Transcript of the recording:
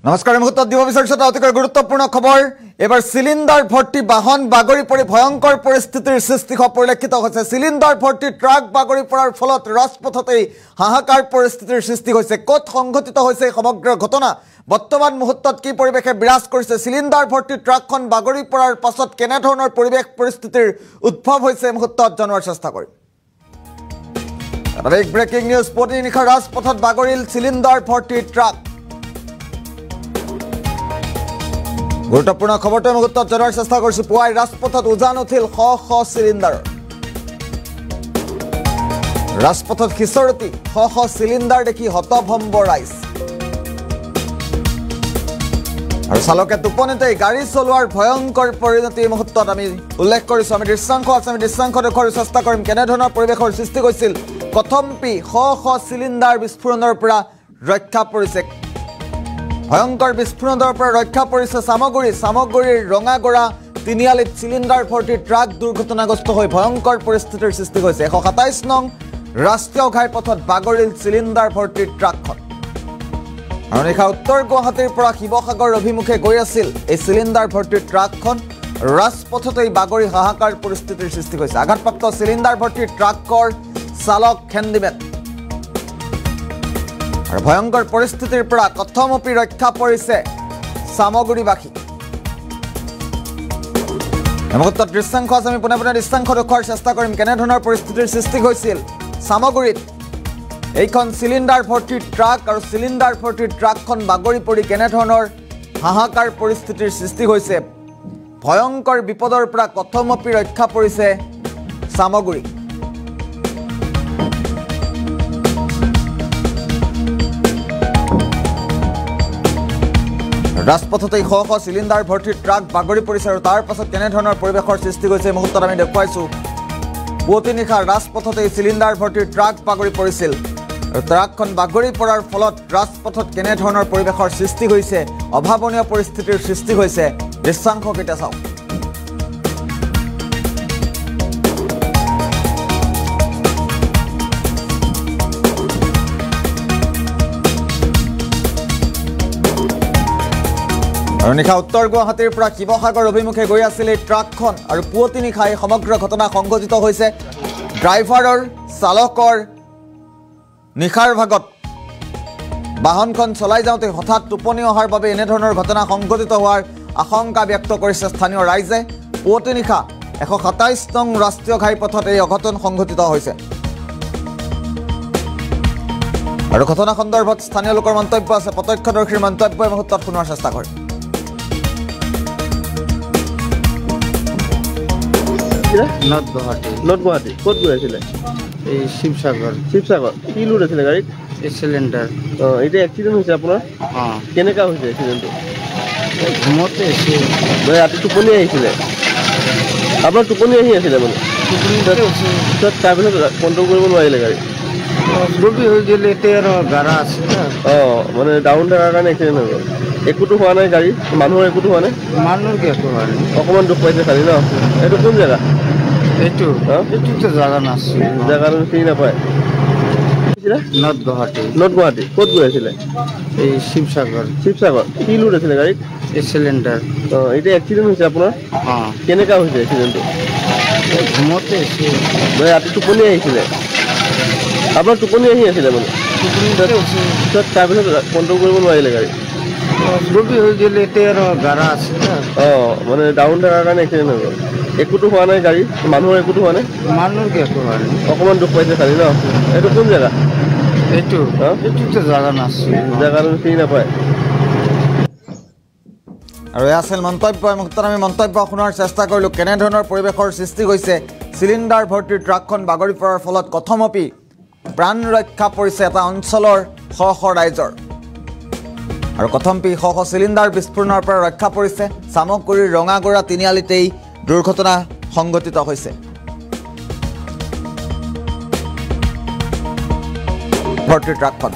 নমস্কাৰ মুহূৰ্তত দিব বিচাৰিছো অতিকৈ গুৰুত্বপূৰ্ণ খবৰ এবাৰ সিলিন্ডাৰ ভৰ্তি বাহন বাগৰি পৰি ভয়ংকৰ পৰিস্থিতিৰ সৃষ্টি পৰিলক্ষিত হৈছে সিলিন্ডাৰ ভৰ্তি ট্ৰাক বাগৰি পৰাৰ ফলত ৰাজপথতেই হাহাকাৰ পৰিস্থিতিৰ সৃষ্টি হৈছে ক'ত সংঘটিত হৈছে সমগ্ৰ ঘটনা বৰ্তমান মুহূৰ্তত কি পৰিবেশে বিৰাজ কৰিছে সিলিন্ডাৰ ভৰ্তি ট্ৰাকখন বাগৰি পৰাৰ পাছত কেনে ধৰণৰ পৰিবেশ পৰিস্থিতিৰ উদ্ভৱ হৈছে মুহূৰ্তত জনোৱাৰ চেষ্টা কৰিম আৰু ব্ৰেকিং নিউজ পতি নিখা ৰাজপথত বাগৰিল সিলিন্ডাৰ ভৰ্তি ট্ৰাক গুৰুত্বপূৰ্ণ খবৰটো মুহূৰ্তত জনোৱাৰ চেষ্টা কৰিছো পুৱাই ৰাজপথত উজান উঠিল শ সিলিন্ডাৰ ৰাজপথত খিচৰতি শ সিলিন্ডাৰ দেখি হতভম্ব ৰাইজ আৰু চালকে টোপনিতেই গাড়ী চলোৱাৰ ভয়ংকৰ পৰিণতি মুহূৰ্তত আমি উল্লেখ কৰিছো আমি দৃশ্যাংশ আছে আমি দৃশ্যাংশ দেখুৱাৰ চেষ্টা কৰিম কেনেধৰণৰ পৰিৱেশৰ সৃষ্টি হৈছিল কথম্পি শ সিলিন্ডাৰ বিস্ফোৰণৰ পৰা ৰক্ষা পৰিছে ভয়ংকৰ বিস্ফোৰণৰ পৰা ৰক্ষা পৰিছে সামগুৰিৰ ৰঙাগড়া তিনিআলিত সিলিন্ডাৰ ভৰ্তি ট্ৰাক দুৰ্ঘটনাগ্ৰস্ত হৈ ভয়ংকৰ পৰিস্থিতিৰ সৃষ্টি হৈছে 127 নং ৰাষ্ট্ৰীয় ঘাইপথত বাগৰিল সিলিন্ডাৰ ভৰ্তি ট্ৰাকখন আৰু নিশা উত্তৰ গুৱাহাটীৰ পৰা শিৱসাগৰ অভিমুখে গৈ আছিল এই সিলিন্ডাৰ ভৰ্তি ট্ৰাকখন ৰাজপথতেই বাগৰি হাহাকাৰ পৰিস্থিতিৰ সৃষ্টি হৈছে আঘাতপ্ৰাপ্ত সিলিন্ডাৰ ভৰ্তি ট্ৰাকৰ চালক হেণ্ডিমেন আৰু ভয়ংকৰ পৰিস্থিতিৰ পৰা কথমপি ৰক্ষা পৰিছে সামগুৰিবাসী মুহূৰ্তত দৃশ্যাংশ আছে আমি পুনে দৃশ্যাংশ দেখুৱাৰ চেষ্টা কৰিম কেনেধৰণৰ পৰিস্থিতিৰ সৃষ্টি হৈছিল সামগুৰিত এইখন সিলিন্ডাৰ ভৰ্তি ট্ৰাক আৰু সিলিন্ডাৰ ভৰ্তি ট্ৰাকখন বাগৰি পৰি কেনেধৰণৰ হাহাকাৰ পৰিস্থিতিৰ সৃষ্টি হৈছে ভয়ংকৰ বিপদৰ পৰা কথমপি ৰক্ষা পৰিছে সামগুৰি ৰাজপথতেই শ সিলিন্ডাৰ ভৰ্তি ট্ৰাক বাগৰি পৰিছে আৰু তাৰ পাছত কেনেধৰণৰ পৰিৱেশৰ সৃষ্টি হৈছে মুহূৰ্তত আমি দেখুৱাইছো পুৱতি নিশা ৰাজপথতেই সিলিন্ডাৰ ভৰ্তি ট্ৰাক বাগৰি পৰিছিল আৰু ট্ৰাকখন বাগৰি পৰাৰ ফলত ৰাজপথত কেনেধৰণৰ পৰিৱেশৰ সৃষ্টি হৈছে অভাৱনীয় পৰিস্থিতিৰ সৃষ্টি হৈছে দৃশ্যাংশকেইটা চাওক আৰু নিশা উত্তৰ গুৱাহাটীৰ পৰা শিৱসাগৰ অভিমুখে গৈ আছিল এই ট্ৰাকখন আৰু পুৱতি নিশাই সমগ্ৰ ঘটনা সংঘটিত হৈছে ড্ৰাইভাৰৰ চালকৰ নিশাৰ ভাগত বাহনখন চলাই যাওঁতে হঠাৎ টোপনি অহাৰ বাবে এনেধৰণৰ ঘটনা সংঘটিত হোৱাৰ আশংকা ব্যক্ত কৰিছে স্থানীয় ৰাইজে পুৱতি নিশা 127 নং ৰাষ্ট্ৰীয় ঘাইপথত এই অঘটন সংঘটিত হৈছে আৰু ঘটনা সন্দৰ্ভত স্থানীয় লোকৰ মন্তব্য আছে প্ৰত্যক্ষদৰ্শীৰ মন্তব্যই মুহূৰ্তত শুনোৱাৰ চেষ্টা কৰিম নৰ্থ গুৱাহাটী ক'ত গৈ আছিলে এই শিৱসাগৰ কি লোড আছিলে গাড়ীত এই চিলিণ্ডাৰ এতিয়া এক্সিডেণ্ট হৈছে আপোনাৰ কেনেকুৱা হৈছে এক্সিডেণ্টটো ঘুমতে ৰাতি টোপনি আহিছিলে আপোনাৰ টোপনি আহি আছিলে মানে পিছত তাৰপিছত কণ্ট্ৰল কৰিব নোৱাৰিলে গাড়ী বগি হৈ গ'লে এতিয়া আৰু গাড়া আছে মানে ডাউন থকাৰ কাৰণে এক্সিডেণ্ট হৈ গ'ল একোতো হোৱা নাই গাড়ী মানুহৰ একোতো হোৱা নাই মানুহৰ একো হোৱা নাই অকণমান দুখ পাইছে খালি ন এইটো কোন জেগা এইটোতো জাগা নাছিল জেগাটো চিনি নাপায় নৰ্থ গুৱাহাটী ক'ত গৈ আছিলে এই শিৱসাগৰ কি লোড আছিলে গাড়ীত এই চিলিণ্ডাৰ এতিয়া এক্সিডেণ্ট হৈছে আপোনাৰ কেনেকুৱা হৈছে এক্সিডেণ্টটো ঘুমতে ৰাতি টোপনি আহিছিলে আপোনাৰ টোপনি আহি আছিলে মানে পিছত তাৰপিছত কণ্ট্ৰল কৰিব নোৱাৰিলে গাড়ী বগি হৈ গ'লে এতিয়া আৰু গাড়া আছে মানে ডাউন থকাৰ কাৰণে এক্সিডেণ্ট হৈ গ'ল একোতো হোৱা নাই গাড়ী মানুহৰ একোতো হোৱা নাই মানুহৰ একো হোৱা নাই অকণমান দুখ পাইছে খালি ন এইটো কোন জেগা এইটোতো জাগা নাছিল জেগাটো চিনি নাপায় আৰু এয়া আছিল মন্তব্য মুহূৰ্তত আমি মন্তব্য শুনাৰ চেষ্টা কৰিলোঁ কেনেধৰণৰ পৰিৱেশৰ সৃষ্টি হৈছে সিলিন্ডাৰ ভৰ্তি ট্ৰাকখন বাগৰি পৰাৰ ফলত কথমপি প্ৰাণ ৰক্ষা পৰিছে এটা অঞ্চলৰ শ ৰাইজৰ আৰু কথমপি শ সিলিন্ডাৰ বিস্ফোৰণৰ পৰা ৰক্ষা পৰিছে সামগুৰিৰ ৰঙাগড়া তিনিআলিতেই দুৰ্ঘটনা সংঘটিত হৈছে ভৰ্তি ট্ৰাকখন